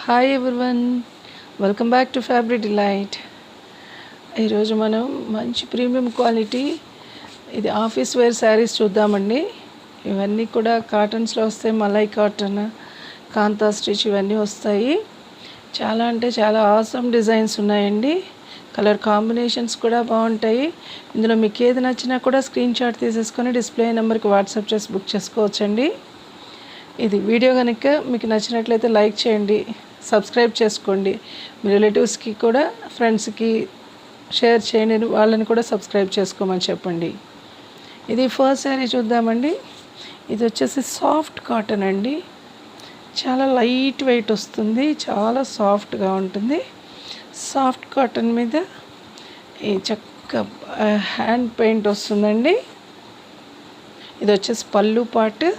Hi everyone, welcome back to fabric delight. ఈరోజు మనం మంచి ప్రీమియం క్వాలిటీ ఇది ఆఫీస్ వేర్ శారీస్ చూద్దామండి. ఇవన్నీ కూడా కాటన్స్లో వస్తాయి. మలై కాటన్, కాంతా స్టిచ్ ఇవన్నీ వస్తాయి. చాలా అంటే చాలా ఆసమ్ డిజైన్స్ ఉన్నాయండి. కలర్ కాంబినేషన్స్ కూడా బాగుంటాయి. ఇందులో మీకు ఏది నచ్చినా కూడా స్క్రీన్ షాట్ తీసేసుకొని డిస్ప్లే నెంబర్కి వాట్సాప్ చేసి బుక్ చేసుకోవచ్చండి. ఇది వీడియో కనుక మీకు నచ్చినట్లయితే లైక్ చేయండి, సబ్స్క్రైబ్ చేసుకోండి. మీ రిలేటివ్స్కి కూడా ఫ్రెండ్స్కి షేర్ చేయండి, వాళ్ళని కూడా సబ్స్క్రైబ్ చేసుకోమని చెప్పండి. ఇది ఫస్ట్ శారీ చూద్దామండి. ఇది వచ్చేసి సాఫ్ట్ కాటన్ అండి. చాలా లైట్ వెయిట్ వస్తుంది, చాలా సాఫ్ట్గా ఉంటుంది. సాఫ్ట్ కాటన్ మీద ఈ చక్క హ్యాండ్ పెయింట్ వస్తుందండి. ఇది వచ్చేసి పళ్ళు పార్ట్.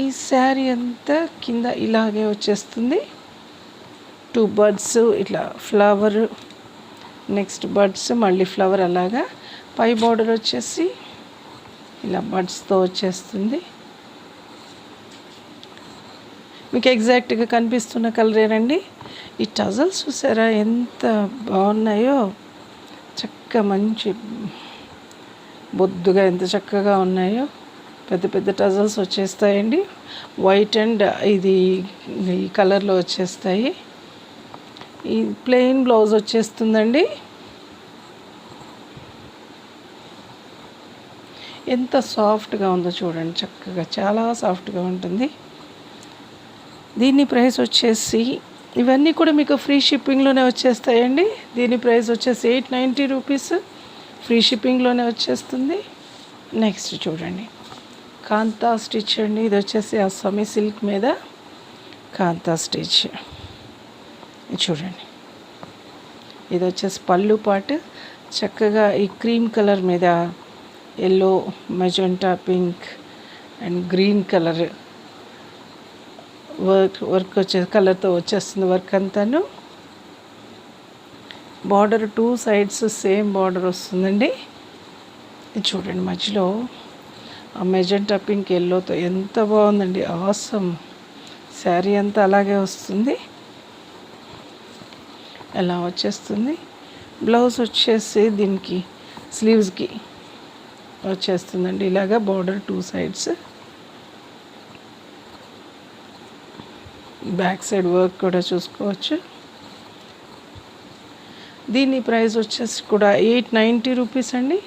ఈ శారీ అంతా కింద ఇలాగే వచ్చేస్తుంది. 2 బర్డ్స్, ఇట్లా ఫ్లవర్, నెక్స్ట్ బర్డ్స్, మళ్ళీ ఫ్లవర్, అలాగా పై బార్డర్ వచ్చేసి ఇలా బర్డ్స్తో వచ్చేస్తుంది. మీకు ఎగ్జాక్ట్గా కనిపిస్తున్న కలరేనండి. ఈ టజల్స్ చూసారా ఎంత బాగున్నాయో, చక్కగా మంచి బొద్దుగా ఎంత చక్కగా ఉన్నాయో. పెద్ద పెద్ద టజల్స్ వచ్చేస్తాయండి. వైట్ అండ్ ఇది ఈ కలర్లో వచ్చేస్తాయి. ఈ ప్లెయిన్ బ్లౌజ్ వచ్చేస్తుందండి. ఎంత సాఫ్ట్గా ఉందో చూడండి, చక్కగా చాలా సాఫ్ట్గా ఉంటుంది. దీని ప్రైస్ వచ్చేసి, ఇవన్నీ కూడా మీకు ఫ్రీ షిప్పింగ్లోనే వచ్చేస్తాయండి. దీని ప్రైస్ వచ్చేసి 890 రూపీస్, ఫ్రీ షిప్పింగ్లోనే వచ్చేస్తుంది. నెక్స్ట్ చూడండి, కాంతా స్టిచ్ అండి. ఇది వచ్చేసి అస్సామీ సిల్క్ మీద కాంతా స్టిచ్ చూడండి. ఇది వచ్చేసి పళ్ళు పార్ట్. చక్కగా ఈ క్రీమ్ కలర్ మీద yellow, magenta, pink and green colour work వచ్చే కలర్తో వచ్చేస్తుంది వర్క్ అంతాను. బార్డర్ 2 సైడ్స్ సేమ్ బార్డర్ వస్తుందండి. ఇది చూడండి, మధ్యలో ఆ మెజెంటా పింక్ ఎల్లోతో ఎంత బాగుందండి, ఆసమ్. శారీ అంతా అలాగే వస్తుంది, ఎలా వచ్చేస్తుంది. బ్లౌజ్ వచ్చేసి దీనికి స్లీవ్స్కి వచ్చేస్తుందండి ఇలాగా border 2 sides. Back side work కూడా చూసుకోవచ్చు. దీని ప్రైస్ వచ్చేసి కూడా 890 రూపీస్ అండి,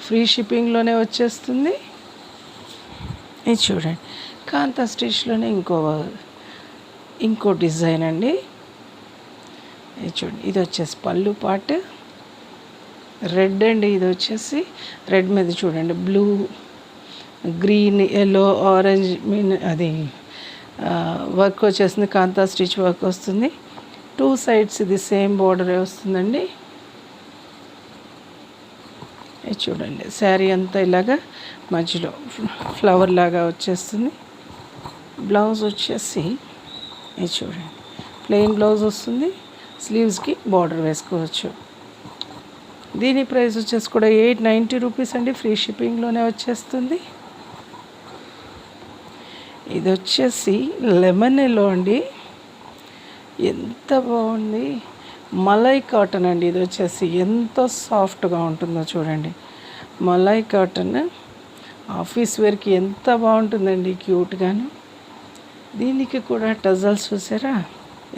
ఫ్రీ షిప్పింగ్లోనే వచ్చేస్తుంది. ఇది చూడండి, కాంతా స్టిచ్లోనే ఇంకో డిజైన్ అండి. ఇది చూడండి, ఇది వచ్చేసి పళ్ళు పార్ట్ రెడ్ అండి. ఇది వచ్చేసి రెడ్ మీద చూడండి బ్లూ, గ్రీన్, ఎల్లో, ఆరెంజ్ అది వర్క్ వచ్చేస్తుంది. కాంతా స్టిచ్ వర్క్ వస్తుంది. 2 సైడ్స్ ఇది సేమ్ బోర్డరే వస్తుందండి. ఇది చూడండి, శారీ అంతా ఇలాగా మధ్యలో ఫ్లవర్ లాగా వచ్చేస్తుంది. బ్లౌజ్ వచ్చేసి ఇది చూడండి, ప్లెయిన్ బ్లౌజ్ వస్తుంది. స్లీవ్స్కి బార్డర్ వేసుకోవచ్చు. దీని ప్రైస్ వచ్చేసి కూడా 890 రూపీస్ అండి, ఫ్రీ షిప్పింగ్లోనే వచ్చేస్తుంది. ఇది వచ్చేసి లెమన్ ఎల్లో అండి, ఎంత బాగుంది. మలై కాటన్ అండి. ఇది వచ్చేసి ఎంత సాఫ్ట్గా ఉంటుందో చూడండి. మలై కాటన్ ఆఫీస్ వేర్కి ఎంత బాగుంటుందండి, క్యూట్గాను. దీనికి కూడా టజల్స్ చూసారా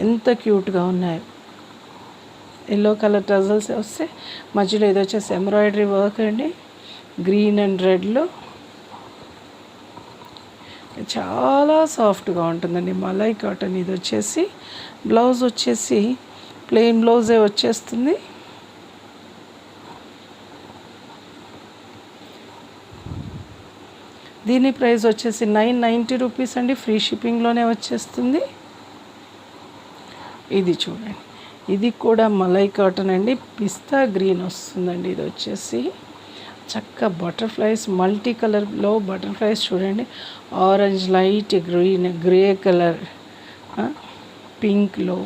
ఎంత క్యూట్గా ఉన్నాయో. ఎల్లో కలర్ టజల్స్ వస్తే మధ్యలో ఇది వచ్చేసి ఎంబ్రాయిడరీ వర్క్ అండి, గ్రీన్ అండ్ రెడ్లో. చాలా సాఫ్ట్గా ఉంటుందండి మలై కాటన్. ఇది వచ్చేసి బ్లౌజ్ వచ్చేసి ప్లెయిన్ బ్లౌజే వచ్చేస్తుంది. దీని ప్రైస్ వచ్చేసి 990 రూపీస్ అండి, ఫ్రీ షిప్పింగ్లోనే వచ్చేస్తుంది. ఇది చూడండి, ఇది కూడా మలై కాటన్ అండి, పిస్తా గ్రీన్ వస్తుందండి. ఇది వచ్చేసి చక్క బటర్ఫ్లైస్, మల్టీ కలర్లో బటర్ఫ్లైస్ చూడండి. Orange, light green, grey colour, పింక్లో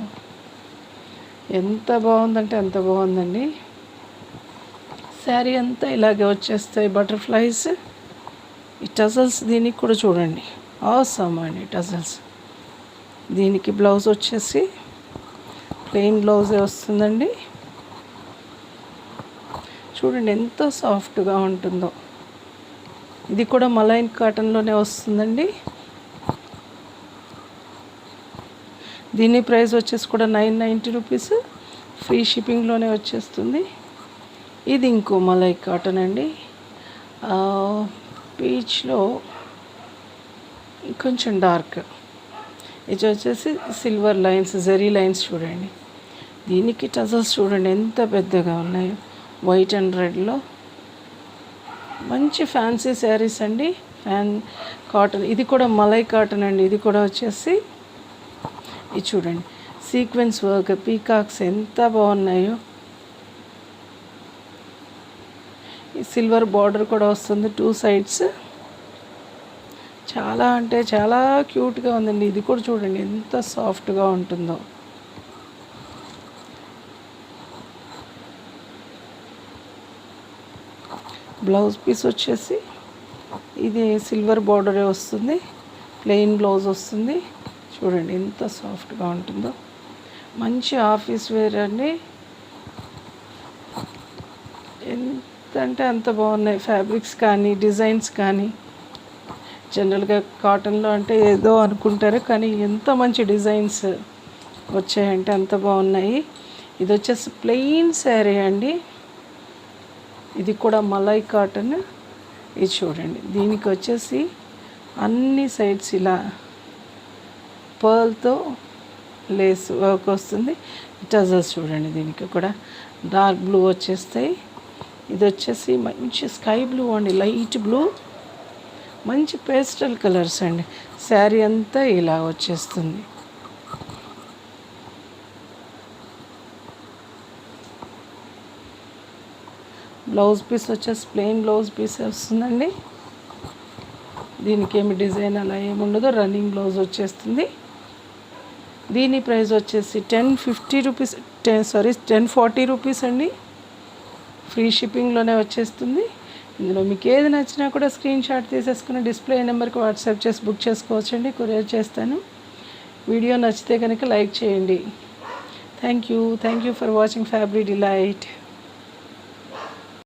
ఎంత బాగుందంటే అంత బాగుందండి. శారీ అంతా ఇలాగే వచ్చేస్తాయి బటర్ఫ్లైస్. ఈ టజల్స్ దీనికి కూడా చూడండి, ఆసమ్ అండి టజల్స్. దీనికి బ్లౌజ్ వచ్చేసి ప్లెయిన్ బ్లౌజే వస్తుందండి. చూడండి ఎంత సాఫ్ట్గా ఉంటుందో. ఇది కూడా మలైన్ కాటన్లోనే వస్తుందండి. దీని ప్రైస్ వచ్చేసి కూడా 990 రూపీస్, ఫ్రీ షిప్పింగ్లోనే వచ్చేస్తుంది. ఇది ఇంకో మలై కాటన్ అండి, పీచ్లో కొంచెం డార్క్. ఇది వచ్చేసి సిల్వర్ లైన్స్, జరీ లైన్స్ చూడండి. దీనికి టజల్స్ చూడండి ఎంత పెద్దగా ఉన్నాయో, వైట్ అండ్ రెడ్లో. మంచి ఫ్యాన్సీ శారీస్ అండి, కాటన్. ఇది కూడా మలై కాటన్ అండి. ఇది కూడా వచ్చేసి ఇది చూడండి, సీక్వెన్స్ వర్క్, పీకాక్స్ ఎంత బాగున్నాయో. ఈ సిల్వర్ బార్డర్ కూడా వస్తుంది 2 సైడ్స్. చాలా అంటే చాలా క్యూట్గా ఉందండి. ఇది కూడా చూడండి ఎంత సాఫ్ట్గా ఉంటుందో. బ్లౌజ్ పీస్ వచ్చేసి ఇది సిల్వర్ బార్డరే వస్తుంది, ప్లెయిన్ బ్లౌజ్ వస్తుంది. చూడండి ఎంత సాఫ్ట్గా ఉంటుందో. మంచి ఆఫీస్ వేర్ అండి, ఎంత అంటే అంత బాగున్నాయి. ఫ్యాబ్రిక్స్ కానీ డిజైన్స్ కానీ, జనరల్గా కాటన్లో అంటే ఏదో అనుకుంటారు, కానీ ఎంత మంచి డిజైన్స్ వచ్చాయంటే అంత బాగున్నాయి. ఇది వచ్చేసి ప్లెయిన్ శారీ అండి. ఇది కూడా మలై కాటన్. ఇది చూడండి, దీనికి వచ్చేసి అన్ని సైడ్స్ ఇలా పర్ల్తో లేస్ వర్క్ వస్తుంది. టజల్స్ చూడండి, దీనికి కూడా డార్క్ బ్లూ వచ్చేస్తాయి. ఇది వచ్చేసి మంచి స్కై బ్లూ అండి, లైట్ బ్లూ, మంచి పేస్టల్ కలర్స్ అండి. శారీ అంతా ఇలా వచ్చేస్తుంది. బ్లౌజ్ పీస్ వచ్చేసి ప్లెయిన్ బ్లౌజ్ పీస్ వస్తుందండి. దీనికి ఏమి డిజైన్ అలా ఏముండదు, రన్నింగ్ బ్లౌజ్ వచ్చేస్తుంది. దీని ప్రైస్ వచ్చేసి 1050 రూపీస్, 1040 రూపీస్ అండి. ఫ్రీ షిప్పింగ్లోనే వచ్చేస్తుంది. ఇందులో మీకు ఏది నచ్చినా కూడా స్క్రీన్ షాట్ తీసేసుకుని డిస్ప్లే నెంబర్కి వాట్సాప్ చేసి బుక్ చేసుకోవచ్చండి, కొరియర్ చేస్తాను. వీడియో నచ్చితే కనుక లైక్ చేయండి. Thank you for watching fabric delight.